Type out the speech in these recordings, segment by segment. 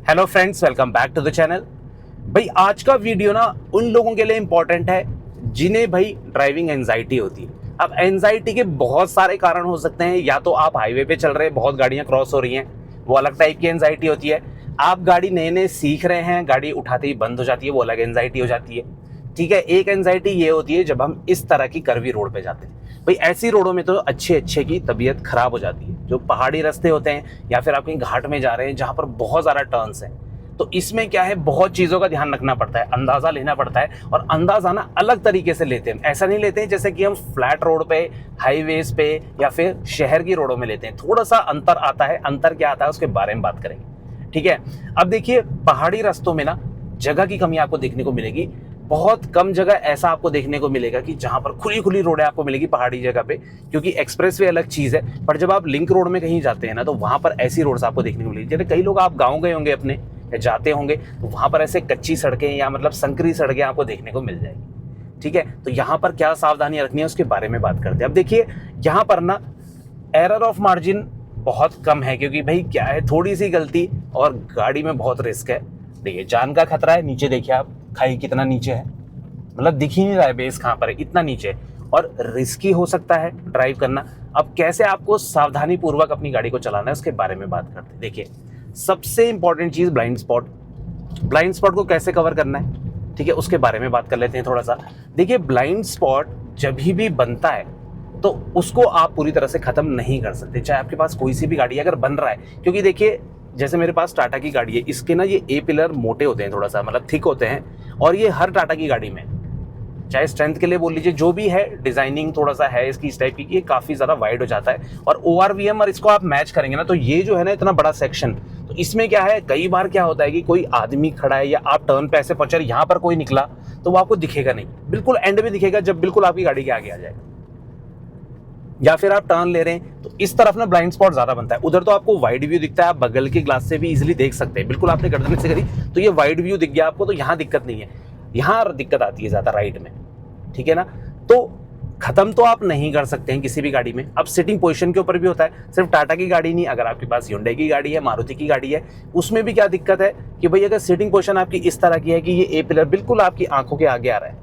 Hello friends, welcome back to the channel. भाई आज का वीडियो ना उन लोगों के लिए इंपॉर्टेंट है जिन्हें भाई ड्राइविंग एंजाइटी होती है। अब एंजाइटी के बहुत सारे कारण हो सकते हैं। या तो आप हाईवे पे चल रहे हैं, बहुत गाड़ियां क्रॉस हो रही हैं, वो अलग टाइप की एंजाइटी होती है। आप गाड़ी नए नए सीख रहे हैं, गाड़ी उठाते ही बंद हो जाती है, वो अलग एंजाइटी हो जाती है। ठीक है, एक एंजाइटी ये होती है जब हम इस तरह की कर्वी रोड पे जाते हैं। भाई ऐसी रोडों में तो अच्छे अच्छे की तबीयत खराब हो जाती है। जो पहाड़ी रास्ते होते हैं या फिर आप कहीं घाट में जा रहे हैं जहां पर बहुत ज़्यादा टर्न्स हैं, तो इसमें क्या है, बहुत चीज़ों का ध्यान रखना पड़ता है, अंदाज़ा लेना पड़ता है। और अंदाज़ा ना अलग तरीके से लेते हैं। ऐसा नहीं लेते हैं जैसे कि हम फ्लैट रोड पे, हाईवेज पे या फिर शहर की रोडों में लेते हैं। थोड़ा सा अंतर आता है। अंतर क्या आता है उसके बारे में बात करेंगे। ठीक है, अब देखिए पहाड़ी रास्तों में ना जगह की कमी आपको देखने को मिलेगी। बहुत कम जगह ऐसा आपको देखने को मिलेगा कि जहां पर खुली खुली रोडें आपको मिलेगी पहाड़ी जगह पे, क्योंकि एक्सप्रेसवे अलग चीज़ है। पर जब आप लिंक रोड में कहीं जाते हैं ना, तो वहां पर ऐसी रोड्स आपको देखने को मिलेगी। जैसे कई लोग आप गाँव गए होंगे अपने या जाते होंगे, तो वहां पर ऐसे कच्ची सड़कें या मतलब संकरी सड़कें आपको देखने को मिल जाएगी। ठीक है, तो यहाँ पर क्या सावधानी रखनी है उसके बारे में बात करते हैं। अब देखिए यहाँ पर ना एरर ऑफ मार्जिन बहुत कम है, क्योंकि भाई क्या है, थोड़ी सी गलती और गाड़ी में बहुत रिस्क है। देखिए जान का खतरा है। नीचे देखिए आप, खाई कितना नीचे है, मतलब दिख ही नहीं रहा है बेस कहाँ पर है, इतना नीचे है और रिस्की हो सकता है ड्राइव करना। अब कैसे आपको सावधानी पूर्वक अपनी गाड़ी को चलाना है उसके बारे में बात करते हैं। देखिए सबसे इंपॉर्टेंट चीज़ ब्लाइंड स्पॉट। ब्लाइंड स्पॉट को कैसे कवर करना है, ठीक है, उसके बारे में बात कर लेते हैं थोड़ा सा। देखिए ब्लाइंड स्पॉट जब भी बनता है तो उसको आप पूरी तरह से खत्म नहीं कर सकते, चाहे आपके पास कोई सी भी गाड़ी अगर बन रहा है। क्योंकि देखिए जैसे मेरे पास टाटा की गाड़ी है, इसके ना ये ए पिलर मोटे होते हैं, थोड़ा सा मतलब थिक होते हैं। और ये हर टाटा की गाड़ी में, चाहे स्ट्रेंथ के लिए बोल लीजिए, जो भी है, डिजाइनिंग थोड़ा सा है इसकी इस टाइप की, ये काफी ज्यादा वाइड हो जाता है। और ORVM और इसको आप मैच करेंगे ना, तो ये जो है ना इतना बड़ा सेक्शन, तो इसमें क्या है, कई बार क्या होता है कि कोई आदमी खड़ा है या आप टर्न पे ऐसे पहुंचे, यहाँ पर कोई निकला तो वो आपको दिखेगा नहीं, बिल्कुल एंड में दिखेगा जब बिल्कुल आपकी गाड़ी के आगे आ जाएगा। या फिर आप टर्न ले रहे हैं तो इस तरफ ना ब्लाइंड स्पॉट ज्यादा बनता है। उधर तो आपको वाइड व्यू दिखता है, आप बगल के ग्लास से भी इजीली देख सकते हैं। बिल्कुल आपने गर्दन से करी तो ये वाइड व्यू दिख गया आपको, तो यहाँ दिक्कत नहीं है। यहाँ दिक्कत आती है ज्यादा राइट में, ठीक है ना। तो खत्म तो आप नहीं कर सकते हैं किसी भी गाड़ी में। अब सिटिंग पोजीशन के ऊपर भी होता है, सिर्फ टाटा की गाड़ी नहीं, अगर आपके पास Hyundai की गाड़ी है, मारुति की गाड़ी है, उसमें भी क्या दिक्कत है कि भाई अगर सिटिंग पोजीशन आपकी इस तरह की है कि ये ए पिलर बिल्कुल आपकी आंखों के आगे आ रहा है,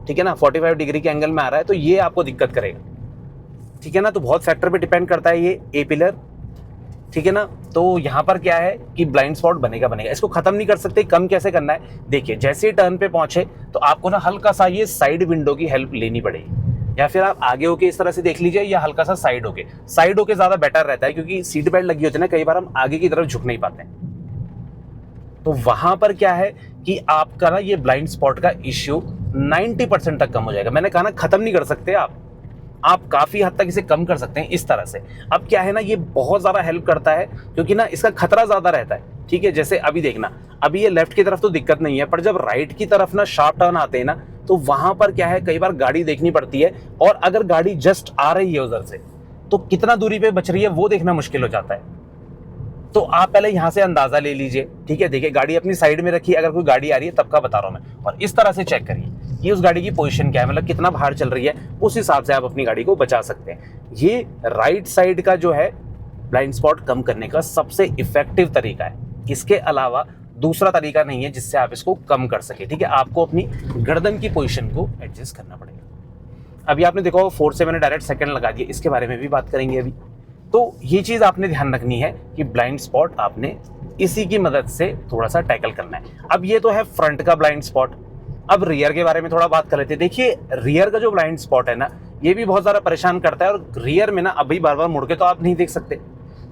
ठीक है ना, 45 डिग्री के एंगल में आ रहा है, तो ये आपको दिक्कत करेगा। ठीक है ना, तो बहुत फैक्टर पे डिपेंड करता है ये ए पिलर, ठीक है ना। तो यहाँ पर क्या है कि ब्लाइंड स्पॉट बनेगा। इसको खत्म नहीं कर सकते। कम कैसे करना है, देखिए जैसे ही टर्न पे पहुंचे तो आपको ना हल्का सा ये साइड विंडो की हेल्प लेनी पड़ेगी, या फिर आप आगे होके इस तरह से देख लीजिए, या हल्का सा साइड होके ज्यादा बेटर रहता है, क्योंकि सीट बेल्ट लगी होती है ना, कई बार हम आगे की तरफ झुक नहीं पाते। तो वहां पर क्या है कि आपका ना ये ब्लाइंड स्पॉट का इश्यू 90% तक कम हो जाएगा। मैंने कहा ना, खत्म नहीं कर सकते आप काफी हद तक इसे कम कर सकते हैं इस तरह से। अब क्या है ना, ये बहुत ज्यादा हेल्प करता है, क्योंकि ना इसका खतरा ज्यादा रहता है। ठीक है, जैसे अभी देखना, अभी ये लेफ्ट की तरफ तो दिक्कत नहीं है, पर जब राइट की तरफ ना शार्प टर्न आते हैं ना, तो वहां पर क्या है, कई बार गाड़ी देखनी पड़ती है। और अगर गाड़ी जस्ट आ रही है उधर से, तो कितना दूरी पे बच रही है वो देखना मुश्किल हो जाता है। तो आप पहले यहां से अंदाजा ले लीजिए। ठीक है, देखिए गाड़ी अपनी साइड में रखिए, अगर कोई गाड़ी आ रही है तब का बता रहा हूं मैं, और इस तरह से चेक करिए कि उस गाड़ी की पोजीशन क्या है, मतलब कितना बाहर चल रही है, उस हिसाब से आप अपनी गाड़ी को बचा सकते हैं। ये राइट साइड का जो है ब्लाइंड स्पॉट कम करने का सबसे इफेक्टिव तरीका है। इसके अलावा दूसरा तरीका नहीं है जिससे आप इसको कम कर सके। ठीक है, आपको अपनी गर्दन की पोजीशन को एडजस्ट करना पड़ेगा। अभी आपने देखा 4 से मैंने डायरेक्ट सेकंड लगा दिया, इसके बारे में भी बात करेंगे अभी। तो ये चीज आपने ध्यान रखनी है कि ब्लाइंड स्पॉट आपने इसी की मदद से थोड़ा सा टैकल करना है। अब ये तो है फ्रंट का ब्लाइंड स्पॉट। अब रियर के बारे में थोड़ा बात कर लेते हैं। देखिए रियर का जो ब्लाइंड स्पॉट है ना, ये भी बहुत ज्यादा परेशान करता है। और रियर में ना अभी बार बार मुड़ के तो आप नहीं देख सकते।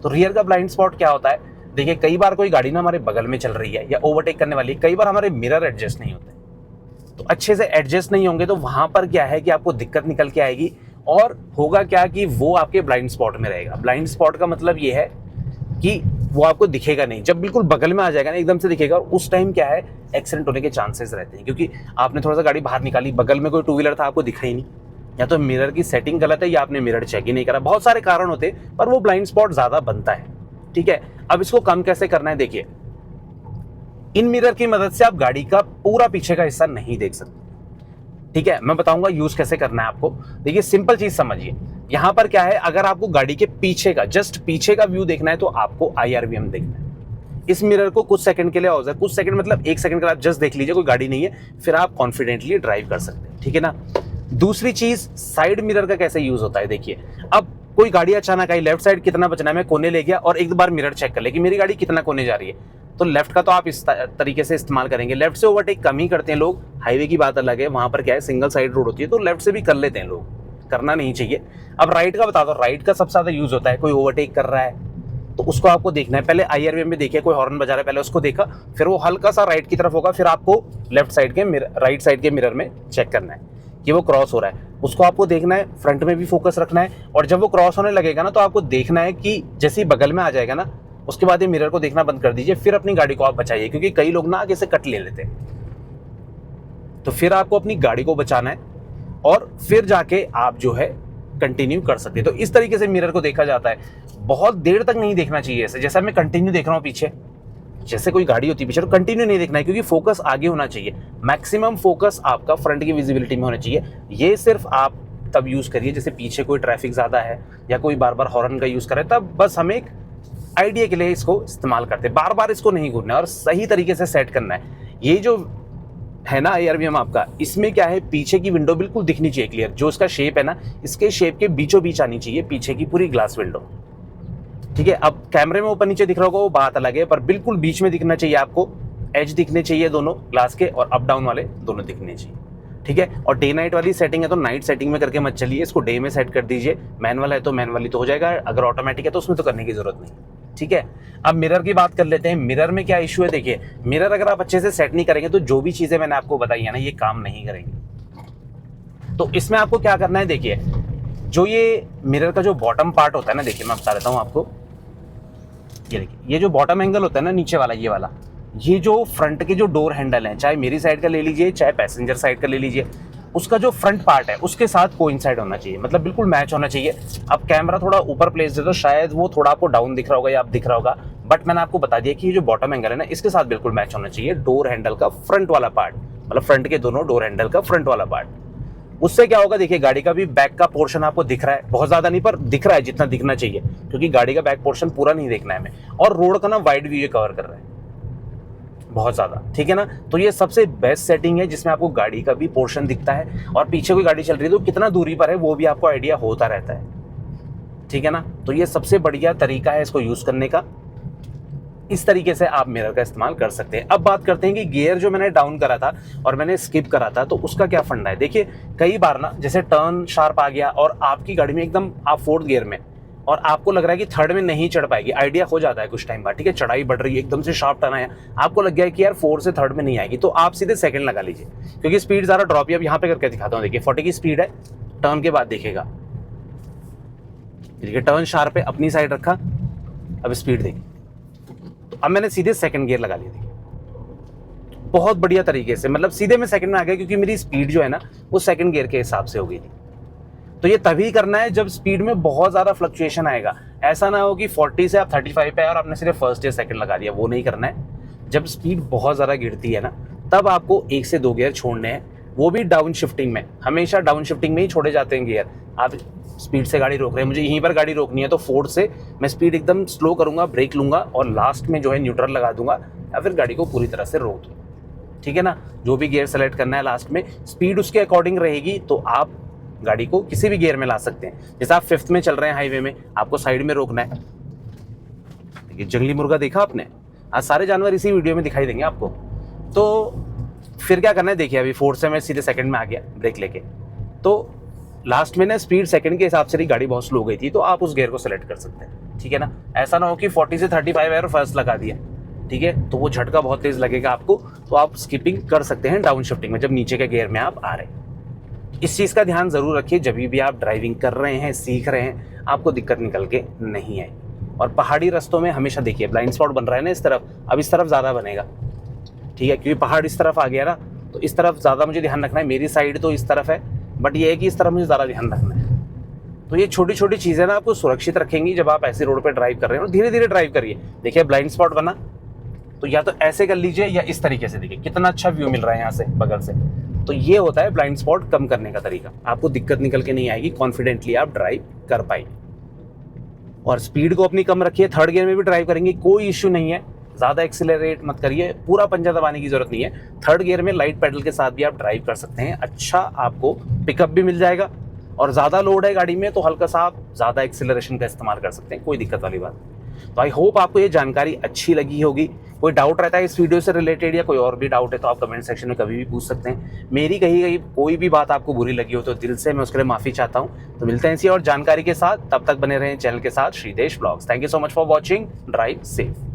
तो रियर का ब्लाइंड स्पॉट क्या होता है, देखिए कई बार कोई गाड़ी ना हमारे बगल में चल रही है या ओवरटेक करने वाली है, कई बार हमारे मिरर एडजस्ट नहीं होते। तो अच्छे से एडजस्ट नहीं होंगे तो वहां पर क्या है कि आपको दिक्कत निकल के आएगी। और होगा क्या कि वो आपके ब्लाइंड स्पॉट में रहेगा। ब्लाइंड स्पॉट का मतलब ये है कि वो आपको दिखेगा नहीं, जब बिल्कुल बगल में आ जाएगा ना एकदम से दिखेगा, और उस टाइम क्या है, एक्सीडेंट होने के चांसेस रहते हैं। क्योंकि आपने थोड़ा सा गाड़ी बाहर निकाली, बगल में कोई टू व्हीलर था, आपको दिखा ही नहीं, या तो मिरर की सेटिंग गलत है, या आपने मिरर चेक ही नहीं करा, बहुत सारे कारण होते हैं, पर वो ब्लाइंड स्पॉट ज्यादा बनता है। ठीक है, अब इसको कम कैसे करना है, देखिए इन मिरर की मदद से आप गाड़ी का पूरा पीछे का हिस्सा नहीं देख सकते। ठीक है, मैं बताऊंगा यूज कैसे करना है आपको। देखिए सिंपल चीज समझिए, यहां पर क्या है, अगर आपको गाड़ी के पीछे का, जस्ट पीछे का व्यू देखना है तो आपको IRVM देखना है। इस मिरर को कुछ सेकंड के लिए ऑफ, कुछ सेकंड मतलब 1 सेकंड का आप जस्ट देख लीजिए कोई गाड़ी नहीं है, फिर आप कॉन्फिडेंटली ड्राइव कर सकते हैं, ठीक है ना। दूसरी चीज साइड मिरर का कैसे यूज होता है, देखिए अब कोई गाड़ी अचानक आई, लेफ्ट साइड कितना बचना है, मैं कोने ले गया और एक बार मिरर चेक कर ले कि मेरी गाड़ी कितना कोने जा रही है, तो लेफ्ट का तो आप इस तरीके से इस्तेमाल करेंगे। लेफ्ट से ओवरटेक कम ही करते हैं लोग, हाईवे की बात अलग है, वहां पर क्या है सिंगल साइड रोड होती है, तो लेफ्ट से भी कर लेते हैं लोग, करना नहीं चाहिए। अब राइट का बता दो, राइट का सबसे ज्यादा यूज होता है, कोई ओवरटेक कर रहा है तो उसको आपको देखना है, पहले IRV में देखिए कोई हॉर्न बजा रहा है, पहले उसको देखा, फिर वो हल्का सा राइट की तरफ होगा, फिर आपको लेफ्ट साइड के राइट साइड के मिरर में चेक करना है कि वो क्रॉस हो रहा है, उसको आपको देखना है, फ्रंट में भी फोकस रखना है, और जब वो क्रॉस होने लगेगा ना तो आपको देखना है कि जैसे ही बगल में आ जाएगा ना, उसके बाद ये मिरर को देखना बंद कर दीजिए, फिर अपनी गाड़ी को आप बचाइए, क्योंकि कई लोग ना आगे से कट ले लेते हैं। तो फिर आपको अपनी गाड़ी को बचाना है और फिर जाके आप जो है कंटिन्यू कर सकते हैं। तो इस तरीके से मिरर को देखा जाता है, बहुत देर तक नहीं देखना चाहिए ऐसे, जैसा मैं कंटिन्यू देख रहा हूँ पीछे, जैसे कोई गाड़ी होती है पीछे, तो कंटिन्यू नहीं देखना है, क्योंकि फोकस आगे होना चाहिए, मैक्सिमम फोकस आपका फ्रंट की विजिबिलिटी में होना चाहिए। ये सिर्फ आप तब यूज करिए जैसे पीछे कोई ट्रैफिक ज्यादा है या कोई बार बार हॉर्न का यूज करे, तब बस हम एक आइडिया के लिए इसको इस्तेमाल करते हैं, बार बार इसको नहीं घूरना है और सही तरीके से सेट करना है। ये जो है ना ARVM आपका, इसमें क्या है, पीछे की विंडो बिल्कुल दिखनी चाहिए क्लियर, जो इसका शेप है ना, इसके शेप के बीचों बीच आनी चाहिए पीछे की पूरी ग्लास विंडो, ठीक है। अब कैमरे में ऊपर नीचे दिख रहा होगा वो बात अलग है, पर बिल्कुल बीच में दिखना चाहिए आपको, एज दिखने चाहिए दोनों ग्लास के, और अप डाउन वाले दोनों दिखने चाहिए, ठीक है। और डे नाइट वाली सेटिंग है तो नाइट सेटिंग में करके मत चलिए, इसको डे में सेट कर दीजिए, मैनुअल है तो मैनुअली तो हो जाएगा, अगर ऑटोमेटिक है तो उसमें तो करने की जरूरत नहीं, ठीक है। अब मिरर की बात कर लेते हैं, मिरर में क्या इशू है, देखिए मिरर अगर आप अच्छे से सेट नहीं करेंगे तो जो भी चीजें मैंने आपको बताई है ना, ये काम नहीं करेंगी। तो इसमें आपको क्या करना है, देखिए जो ये मिरर का जो बॉटम पार्ट होता है ना, देखिए मैं बता देता हूँ आपको, ये देखिए ये जो बॉटम एंगल होता है ना नीचे वाला, ये वाला, ये जो फ्रंट के जो डोर हैंडल है, चाहे मेरी साइड का ले लीजिए चाहे पैसेंजर साइड का ले लीजिए, उसका जो फ्रंट पार्ट है उसके साथ कोइंसाइड होना चाहिए, मतलब बिल्कुल मैच होना चाहिए। अब कैमरा थोड़ा ऊपर प्लेस है तो शायद वो थोड़ा आपको डाउन दिख रहा होगा या आप दिख रहा होगा, बट मैंने आपको बता दिया कि ये जो बॉटम एंगल है ना, इसके साथ बिल्कुल मैच होना चाहिए डोर हैंडल का फ्रंट वाला पार्ट, मतलब फ्रंट के दोनों डोर हैंडल का फ्रंट वाला पार्ट। उससे क्या होगा, देखिए गाड़ी का भी बैक का पोर्शन आपको दिख रहा है, बहुत ज्यादा नहीं पर दिख रहा है जितना दिखना चाहिए, क्योंकि गाड़ी का बैक पोर्शन पूरा नहीं देखना है हमें, और रोड का ना वाइड व्यू कवर कर रहा है बहुत ज्यादा, ठीक है ना। तो ये सबसे बेस्ट सेटिंग है जिसमें आपको गाड़ी का भी पोर्शन दिखता है, और पीछे कोई गाड़ी चल रही है तो कितना दूरी पर है वो भी आपको आइडिया होता रहता है, ठीक है ना। तो ये सबसे बढ़िया तरीका है इसको यूज करने का, इस तरीके से आप मिरर का इस्तेमाल कर सकते हैं। अब बात करते हैं कि गियर जो मैंने डाउन करा था और मैंने स्किप करा था, तो उसका क्या फंडा है। देखिए कई बार ना जैसे टर्न शार्प आ गया और आपकी गाड़ी में एकदम आप 4th गियर में, और आपको लग रहा है कि 3rd में नहीं चढ़ पाएगी, आइडिया हो जाता है कुछ टाइम बाद, ठीक है, चढ़ाई बढ़ रही है, एकदम से शार्प टर्न आया, आपको लग गया है कि यार 4 से 3rd में नहीं आएगी, तो आप सीधे 2nd लगा लीजिए, क्योंकि स्पीड ज़्यादा ड्रॉप, अब यहाँ पे करके दिखाता हूँ, देखिए 40 की स्पीड है, टर्न के बाद देखेगा, देखिए टर्न शार्प है, अपनी साइड रखा, अब स्पीड देखिए, तो अब मैंने सीधे 2nd गियर लगा लिया, देखिए बहुत बढ़िया तरीके से, मतलब सीधे मैं 2nd में आ गया, क्योंकि मेरी स्पीड जो है ना वो 2nd गियर के हिसाब से हो गई थी। तो ये तभी करना है जब स्पीड में बहुत ज़्यादा फ्लक्चुएशन आएगा, ऐसा ना हो कि 40 से आप 35 पे और आपने सिर्फ 1st या 2nd लगा दिया, वो नहीं करना है। जब स्पीड बहुत ज़्यादा गिरती है ना, तब आपको 1 से 2 गियर छोड़ने हैं, वो भी डाउन शिफ्टिंग में, हमेशा डाउन शिफ्टिंग में ही छोड़े जाते हैं गियर। आप स्पीड से गाड़ी रोक रहे हैं, मुझे यहीं पर गाड़ी रोकनी है, तो 4th से मैं स्पीड एकदम स्लो करूँगा, ब्रेक लूँगा और लास्ट में जो है न्यूट्रल लगा दूंगा, या फिर गाड़ी को पूरी तरह से रोक दूँगा, ठीक है ना। जो भी गियर सेलेक्ट करना है लास्ट में, स्पीड उसके अकॉर्डिंग रहेगी, तो आप गाड़ी को किसी भी गियर में ला सकते हैं। जैसे आप 5th में चल रहे हैं हाईवे में, आपको साइड में रोकना है, देखिए जंगली मुर्गा देखा आपने, आज सारे जानवर इसी वीडियो में दिखाई देंगे आपको। तो फिर क्या करना है, देखिए अभी 4th से मैं सीधे 2nd में आ गया ब्रेक लेके, तो लास्ट में ना स्पीड 2nd के हिसाब से गाड़ी बहुत स्लो गई थी, तो आप उस गियर को सेलेक्ट कर सकते हैं, ठीक है ना। ऐसा ना हो कि 40 से 35 है और 1st लगा दिया, ठीक है, तो वो झटका बहुत तेज लगेगा आपको, तो आप स्किपिंग कर सकते हैं डाउन शिफ्टिंग में, जब नीचे के गियर में आप आ रहे हैं। इस चीज़ का ध्यान ज़रूर रखिए, जब भी आप ड्राइविंग कर रहे हैं, सीख रहे हैं, आपको दिक्कत निकल के नहीं आए। और पहाड़ी रास्तों में हमेशा देखिए ब्लाइंड स्पॉट बन रहा है ना इस तरफ, अब इस तरफ ज़्यादा बनेगा, ठीक है, क्योंकि पहाड़ इस तरफ आ गया ना, तो इस तरफ ज़्यादा मुझे ध्यान रखना है। मेरी साइड तो इस तरफ है, बट ये है कि इस तरफ मुझे ज़्यादा ध्यान रखना है। तो ये छोटी छोटी चीज़ें ना आपको सुरक्षित रखेंगी जब आप ऐसी रोड पर ड्राइव कर रहे हैं, और धीरे धीरे ड्राइव करिए। देखिए ब्लाइंड स्पॉट बना, तो या तो ऐसे कर लीजिए या इस तरीके से, देखिए कितना अच्छा व्यू मिल रहा है यहाँ से बगल से। तो ये होता है ब्लाइंड स्पॉट कम करने का तरीका, आपको दिक्कत निकल के नहीं आएगी, कॉन्फिडेंटली आप ड्राइव कर पाएंगे। और स्पीड को अपनी कम रखिए, 3rd गियर में भी ड्राइव करेंगे कोई इश्यू नहीं है, ज़्यादा एक्सीलरेट मत करिए, पूरा पंजा दबाने की ज़रूरत नहीं है। थर्ड गियर में लाइट पेडल के साथ भी आप ड्राइव कर सकते हैं, अच्छा आपको पिकअप भी मिल जाएगा। और ज़्यादा लोड है गाड़ी में तो हल्का सा आप ज़्यादा एक्सीलरेशन का इस्तेमाल कर सकते हैं, कोई दिक्कत वाली बात नहीं। तो आई होप आपको ये जानकारी अच्छी लगी होगी। कोई डाउट रहता है इस वीडियो से रिलेटेड या कोई और भी डाउट है तो आप कमेंट सेक्शन में कभी भी पूछ सकते हैं। मेरी कही गई कोई भी बात आपको बुरी लगी हो तो दिल से मैं उसके लिए माफ़ी चाहता हूँ। तो मिलते हैं इसी और जानकारी के साथ, तब तक बने रहें चैनल के साथ, Shridesh blogs. Thank you so much for watching, drive safe.